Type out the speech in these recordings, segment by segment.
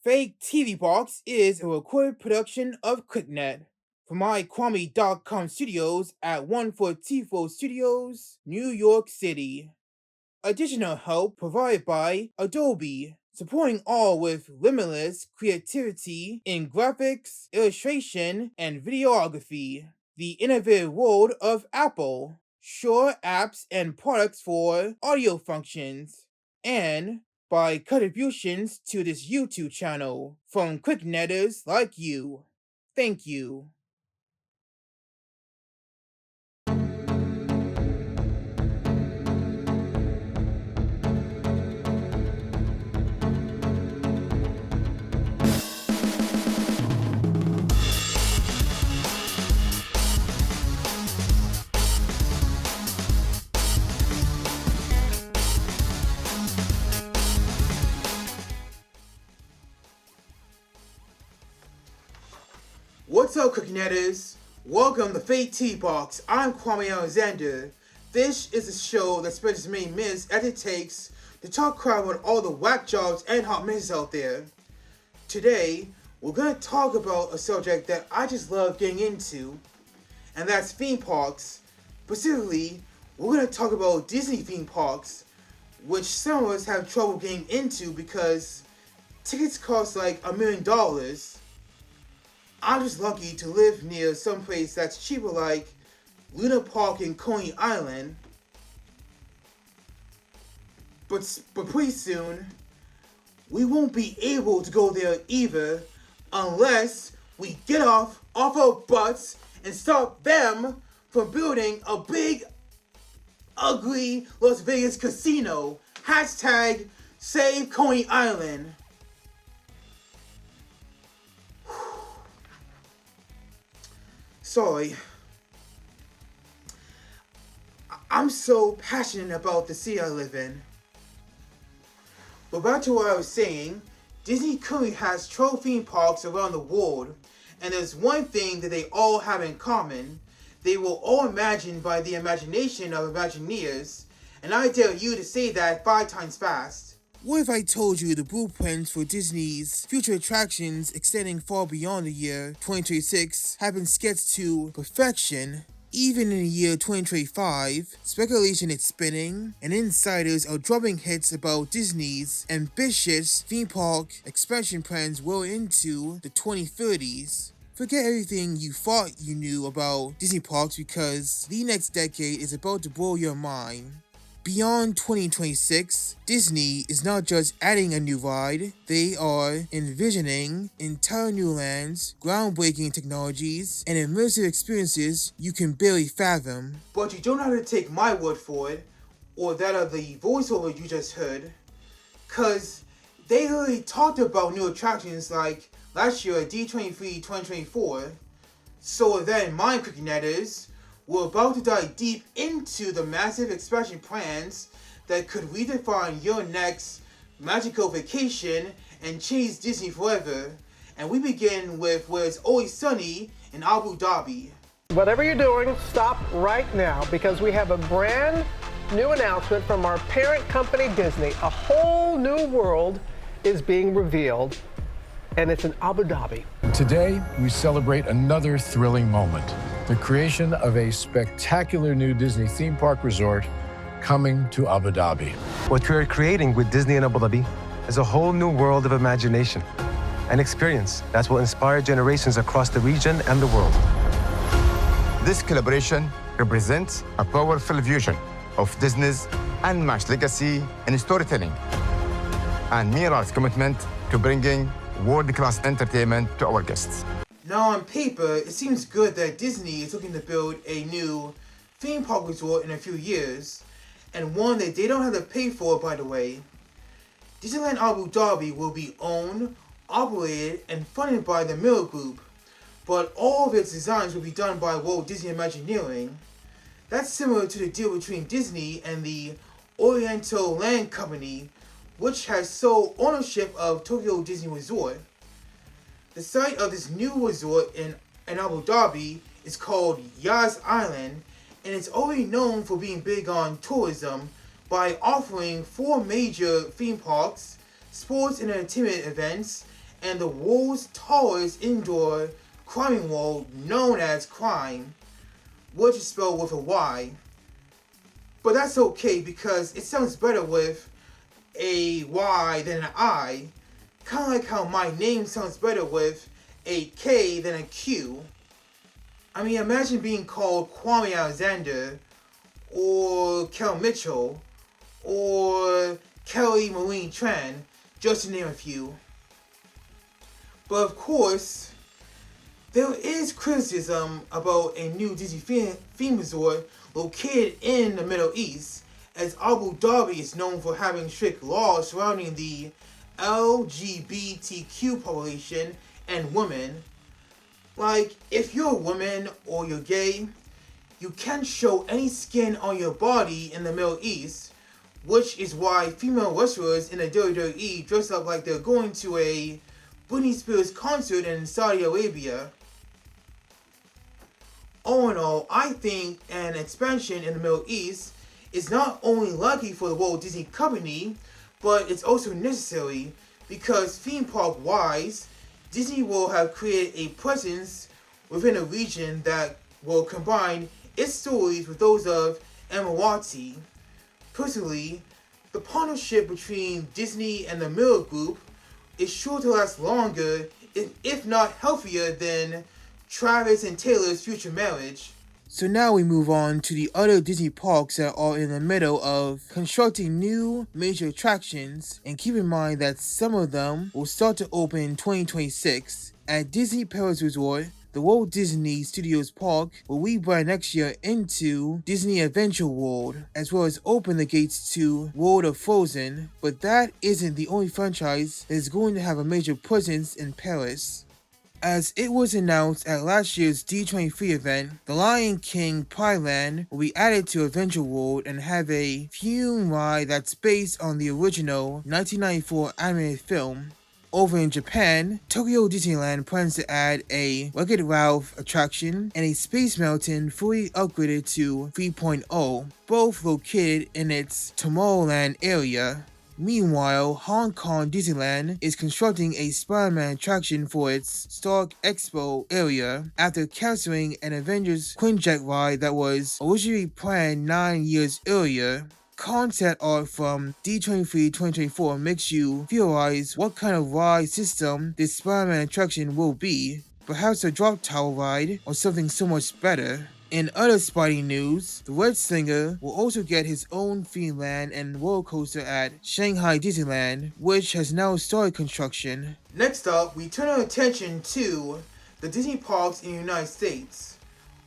FakeTV Box is a recorded production of KlicKNet from myKwame.com studios at 144 Studios, New York City. Additional help provided by Adobe, supporting all with limitless creativity in graphics, illustration, and videography. The innovative world of Apple, Sure apps and products for audio functions, and by contributions to this YouTube channel from KlicKNettars like you. Thank you. What's up, KlicKNettars? Welcome to FakeTV Box. I'm Kwame Alexander. This is a show that spreads as many myths as it takes to talk crap about all the whack jobs and hot myths out there. Today, we're going to talk about a subject that I just love getting into, and that's theme parks. Specifically, we're going to talk about Disney theme parks, which some of us have trouble getting into because tickets cost like $1 million. I'm just lucky to live near some place that's cheaper, like Luna Park in Coney Island. But pretty soon, we won't be able to go there either unless we get off our butts and stop them from building a big, ugly Las Vegas casino. Hashtag Save Coney Island. Sorry. I'm so passionate about the city I live in. But back to what I was saying, Disney currently has 12 theme parks around the world, and there's one thing that they all have in common. They were all imagined by the imagination of Imagineers, and I dare you to say that 5 times fast. What if I told you the blueprints for Disney's future attractions extending far beyond the year 2026 have been sketched to perfection? Even in the year 2025, speculation is spinning, and insiders are dropping hits about Disney's ambitious theme park expansion plans well into the 2030s. Forget everything you thought you knew about Disney parks because the next decade is about to blow your mind. Beyond 2026, Disney is not just adding a new ride, they are envisioning entire new lands, groundbreaking technologies, and immersive experiences you can barely fathom. But you don't have to take my word for it, or that of the voiceover you just heard, cause they already talked about new attractions like last year at D23 2024. So with that in mind, KlicKNettars, we're about to dive deep into the massive expansion plans that could redefine your next magical vacation and change Disney forever. And we begin with where it's always sunny in Abu Dhabi. Whatever you're doing, stop right now because we have a brand new announcement from our parent company, Disney. A whole new world is being revealed, and it's in Abu Dhabi. Today, we celebrate another thrilling moment. The creation of a spectacular new Disney theme park resort coming to Abu Dhabi. What we are creating with Disney in Abu Dhabi is a whole new world of imagination and experience that will inspire generations across the region and the world. This collaboration represents a powerful fusion of Disney's unmatched legacy in storytelling and mirrors commitment to bringing world-class entertainment to our guests. Now on paper, it seems good that Disney is looking to build a new theme park resort in a few years, and one that they don't have to pay for, by the way. Disneyland Abu Dhabi will be owned, operated, and funded by the Miller Group, but all of its designs will be done by Walt Disney Imagineering. That's similar to the deal between Disney and the Oriental Land Company, which has sole ownership of Tokyo Disney Resort. The site of this new resort in Abu Dhabi is called Yas Island, and it's already known for being big on tourism by offering 4 major theme parks, sports and entertainment events, and the world's tallest indoor climbing wall known as Climb, which is spelled with a Y. But that's okay because it sounds better with a Y than an I, kind of like how my name sounds better with a K than a Q. I mean, imagine being called Kwame Alexander, or Kel Mitchell, or Kelly Marine Tran, just to name a few. But of course, there is criticism about a new Disney theme resort located in the Middle East, as Abu Dhabi is known for having strict laws surrounding the LGBTQ population and women. Like, if you're a woman or you're gay, you can't show any skin on your body in the Middle East, which is why female wrestlers in the WWE dress up like they're going to a Britney Spears concert in Saudi Arabia. All in all, I think an expansion in the Middle East is not only lucky for the Walt Disney Company, but it's also necessary because theme park wise, Disney will have created a presence within a region that will combine its stories with those of Emirati. Personally, the partnership between Disney and the Miller Group is sure to last longer, if not healthier, than Travis and Taylor's future marriage. So now we move on to the other Disney parks that are in the middle of constructing new major attractions, and keep in mind that some of them will start to open in 2026. At Disney Paris Resort, the Walt Disney Studios Park will rebrand next year into Disney Adventure World, as well as open the gates to World of Frozen, but that isn't the only franchise that is going to have a major presence in Paris. As it was announced at last year's D23 event, The Lion King Pride Land will be added to Adventure World and have a theme ride that's based on the original 1994 animated film. Over in Japan, Tokyo Disneyland plans to add a Wreck-It Ralph attraction and a Space Mountain fully upgraded to 3.0, both located in its Tomorrowland area. Meanwhile, Hong Kong Disneyland is constructing a Spider-Man attraction for its Stark Expo area after canceling an Avengers Quinjet ride that was originally planned 9 years earlier. Concept art from D23 2024 makes you theorize what kind of ride system this Spider-Man attraction will be. Perhaps a drop tower ride or something so much better. In other Spidey news, the Red Slinger will also get his own theme land and roller coaster at Shanghai Disneyland, which has now started construction. Next up, we turn our attention to the Disney parks in the United States.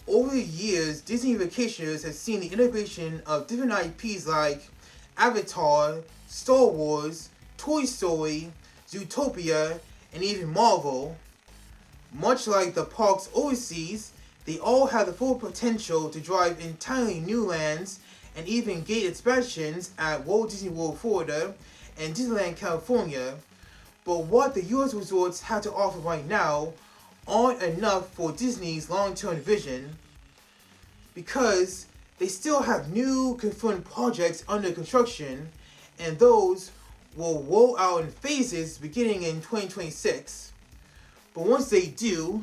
Over the years, Disney Vacationers has seen the integration of different IPs like Avatar, Star Wars, Toy Story, Zootopia, and even Marvel. Much like the parks overseas, they all have the full potential to drive entirely new lands and even gate expansions at Walt Disney World Florida and Disneyland California. But what the US resorts have to offer right now aren't enough for Disney's long-term vision, because they still have new confirmed projects under construction, and those will roll out in phases beginning in 2026. But once they do,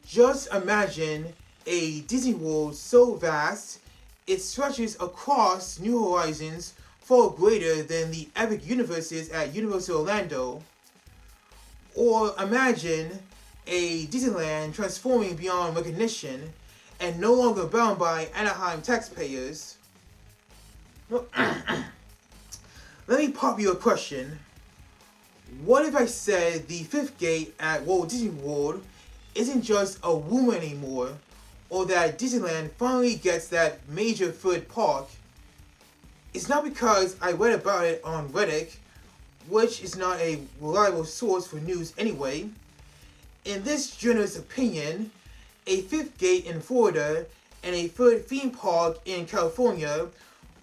just imagine a Disney World so vast it stretches across new horizons far greater than the epic universes at Universal Orlando. Or imagine a Disneyland transforming beyond recognition and no longer bound by Anaheim taxpayers. Let me pop you a question. What if I said the fifth gate at Walt Disney World isn't just a rumor anymore, or that Disneyland finally gets that major third park? It's not because I read about it on Reddit, which is not a reliable source for news anyway. In this journalist's opinion, a fifth gate in Florida and a third theme park in California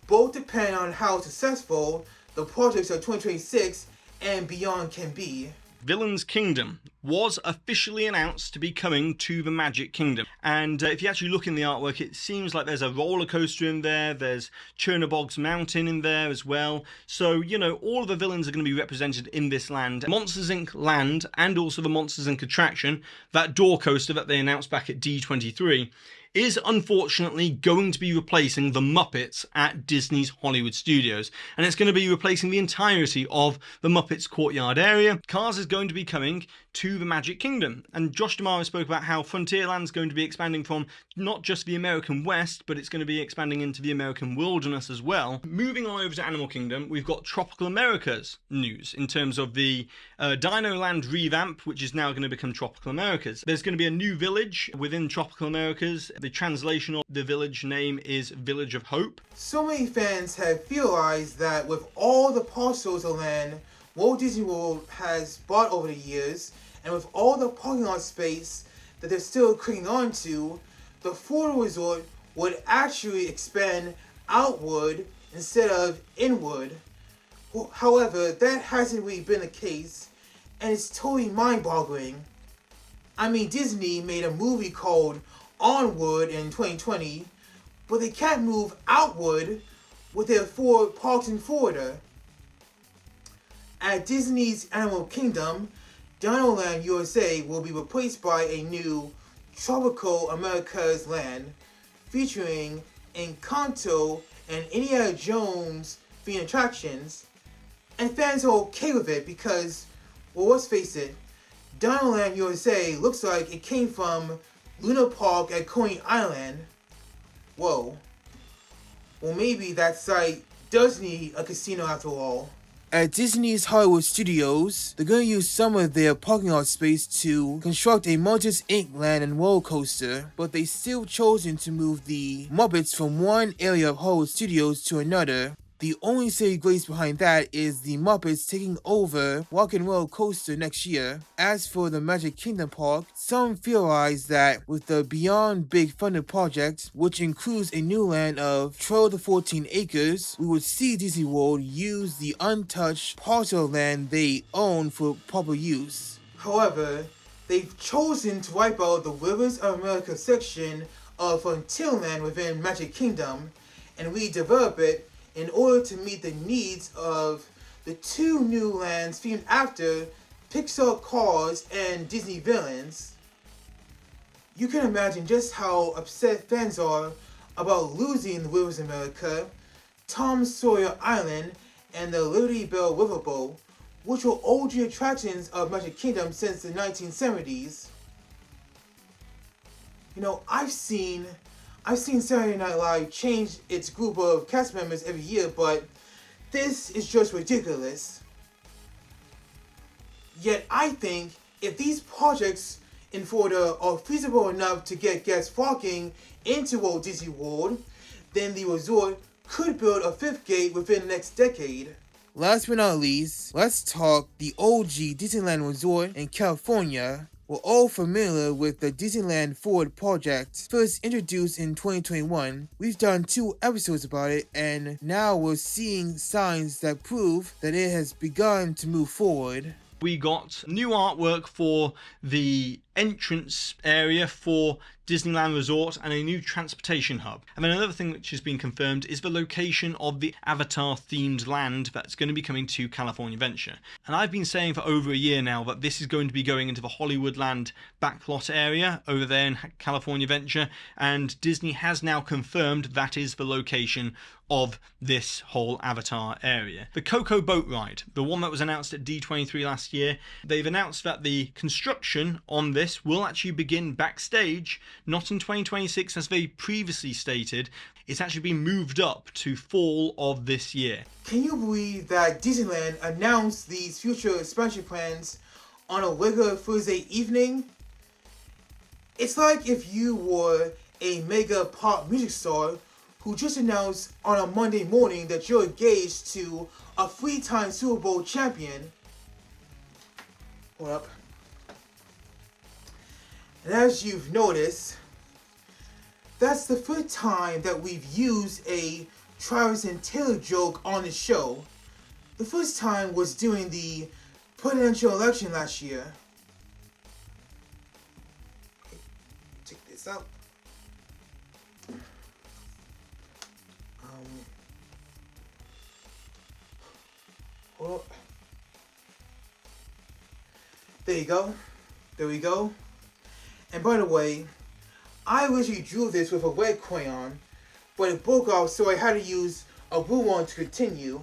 both depend on how successful the projects of 2026 and beyond can be. Villain's Kingdom was officially announced to be coming to the Magic Kingdom. And if you actually look in the artwork, it seems like there's a roller coaster in there, there's Chernobog's Mountain in there as well. So, you know, all of the villains are going to be represented in this land. Monsters Inc. land and also the Monsters Inc. attraction, that door coaster that they announced back at D23, is unfortunately going to be replacing the Muppets at Disney's Hollywood Studios. And it's going to be replacing the entirety of the Muppets courtyard area. Cars is going to be coming to the Magic Kingdom. And Josh D'Amaro spoke about how Frontierland's going to be expanding from not just the American West, but it's going to be expanding into the American wilderness as well. Moving on over to Animal Kingdom, we've got Tropical America's news in terms of the Dino Land revamp, which is now going to become Tropical America's. There's going to be a new village within Tropical America's. The translation of the village name is Village of Hope. So many fans have realized that with all the parcels of land Walt Disney World has bought over the years, and with all the parking lot space that they're still clinging on to, the Florida resort would actually expand outward instead of inward. However, that hasn't really been the case, and it's totally mind-boggling. I mean, Disney made a movie called Onward in 2020, but they can't move outward with their 4 parks in Florida. At Disney's Animal Kingdom, Dino Land USA will be replaced by a new Tropical America's land featuring Encanto and Indiana Jones themed attractions, and fans are okay with it because, well, let's face it, Dino Land USA looks like it came from Luna Park at Coney Island. Whoa. Well, maybe that site does need a casino after all. At Disney's Hollywood Studios, they're going to use some of their parking lot space to construct a Monsters Inc. land and roller coaster, but they still chosen to move the Muppets from one area of Hollywood Studios to another. The only saving grace behind that is the Muppets taking over Rock and Roller Coaster next year. As for the Magic Kingdom Park, some theorize that with the Beyond Big Thunder project, which includes a new land of 12 to 14 acres, we would see Disney World use the untouched parcel of land they own for proper use. However, they've chosen to wipe out the Rivers of America section of Frontierland within Magic Kingdom and redevelop it in order to meet the needs of the 2 new lands themed after Pixar cars and Disney villains. You can imagine just how upset fans are about losing the Rivers of America, Tom Sawyer Island, and the Liberty Bell Riverboat, which were OG attractions of Magic Kingdom since the 1970s. You know, I've seen Saturday Night Live change its group of cast members every year, but this is just ridiculous. Yet I think if these projects in Florida are feasible enough to get guests flocking into Walt Disney World, then the resort could build a 5th gate within the next decade. Last but not least, let's talk the OG Disneyland Resort in California. We're all familiar with the Disneyland Forward project, first introduced in 2021. We've done 2 episodes about it, and now we're seeing signs that prove that it has begun to move forward. We got new artwork for the entrance area for Disneyland Resort and a new transportation hub. And then another thing which has been confirmed is the location of the Avatar themed land that's going to be coming to California Adventure. And I've been saying for over a year now that this is going to be going into the Hollywoodland backlot area over there in California Adventure, and Disney has now confirmed that is the location of this whole Avatar area. The Coco boat ride, the one that was announced at D23 last year, they've announced that the construction on this will actually begin backstage, not in 2026 as they previously stated. It's actually been moved up to fall of this year. Can you believe that Disneyland announced these future expansion plans on a regular Thursday evening? It's like if you were a mega pop music star who just announced on a Monday morning that you're engaged to a 3-time Super Bowl champion. Hold up. And as you've noticed, that's the 3rd time that we've used a Travis and Taylor joke on the show. The first time was during the presidential election last year. Okay, check this out. Hold up. There you go. There we go. And by the way, I originally drew this with a red crayon, but it broke off, so I had to use a blue one to continue.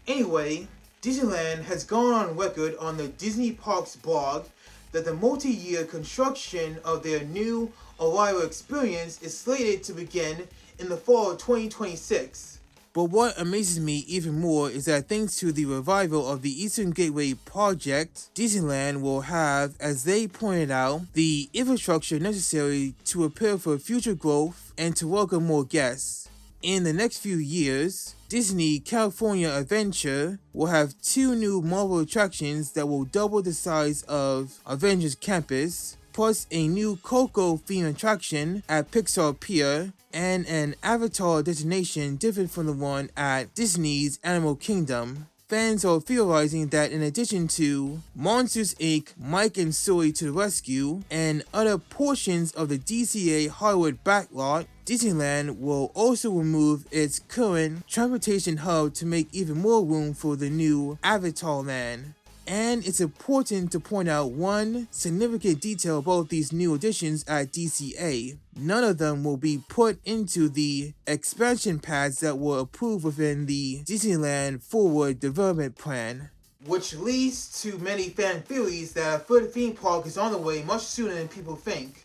Anyway, Disneyland has gone on record on the Disney Parks blog that the multi-year construction of their new arrival experience is slated to begin in the fall of 2026. But what amazes me even more is that thanks to the revival of the Eastern Gateway project, Disneyland will have, as they pointed out, the infrastructure necessary to prepare for future growth and to welcome more guests. In the next few years, Disney California Adventure will have 2 new Marvel attractions that will double the size of Avengers Campus, plus a new Coco themed attraction at Pixar Pier, and an Avatar destination different from the one at Disney's Animal Kingdom. Fans are theorizing that in addition to Monsters Inc., Mike and Sully to the Rescue, and other portions of the DCA Hollywood backlot, Disneyland will also remove its current transportation hub to make even more room for the new Avatar Land. And it's important to point out one significant detail about these new additions at DCA. None of them will be put into the expansion pads that were approved within the Disneyland Forward Development Plan. Which leads to many fan theories that a third theme park is on the way much sooner than people think.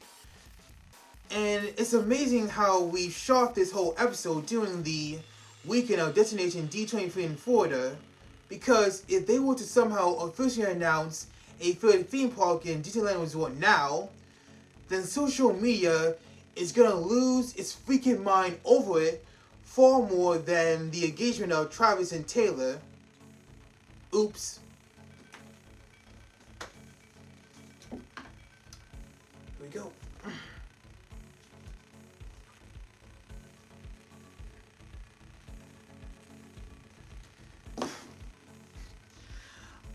And it's amazing how we shot this whole episode during the weekend of Destination D23 in Florida. Because if they were to somehow officially announce a third theme park in Disneyland Resort now, then social media is gonna lose its freaking mind over it far more than the engagement of Travis and Taylor. Oops. Here we go.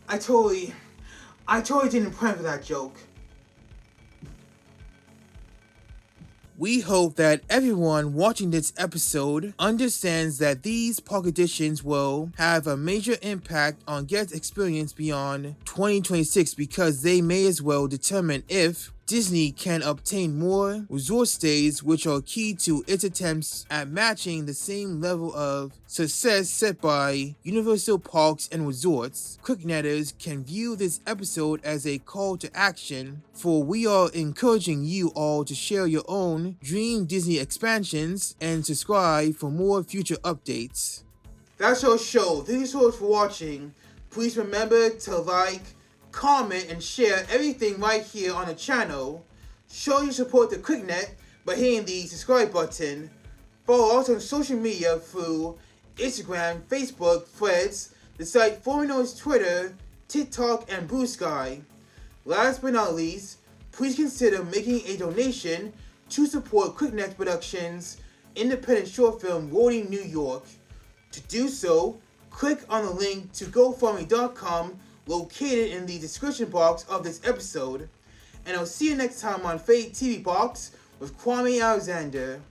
I totally didn't plan for that joke. We hope that everyone watching this episode understands that these park additions will have a major impact on guest experience beyond 2026 because they may as well determine if Disney can obtain more resort stays, which are key to its attempts at matching the same level of success set by Universal Parks and Resorts. KlicKNettars can view this episode as a call to action, for we are encouraging you all to share your own dream Disney expansions and subscribe for more future updates. That's our show. Thank you so much for watching. Please remember to like, comment, and share everything right here on the channel. Show your support to KlicKNet by hitting the subscribe button. Follow us on social media through Instagram, Facebook, Threads, the site formerly known as Twitter, TikTok, and Blue Sky. Last but not least, please consider making a donation to support KlicKNet Productions' independent short film Rolling New York. To do so, click on the link to GoFundMe.com located in the description box of this episode. And I'll see you next time on FakeTV Box with Kwame Alexander.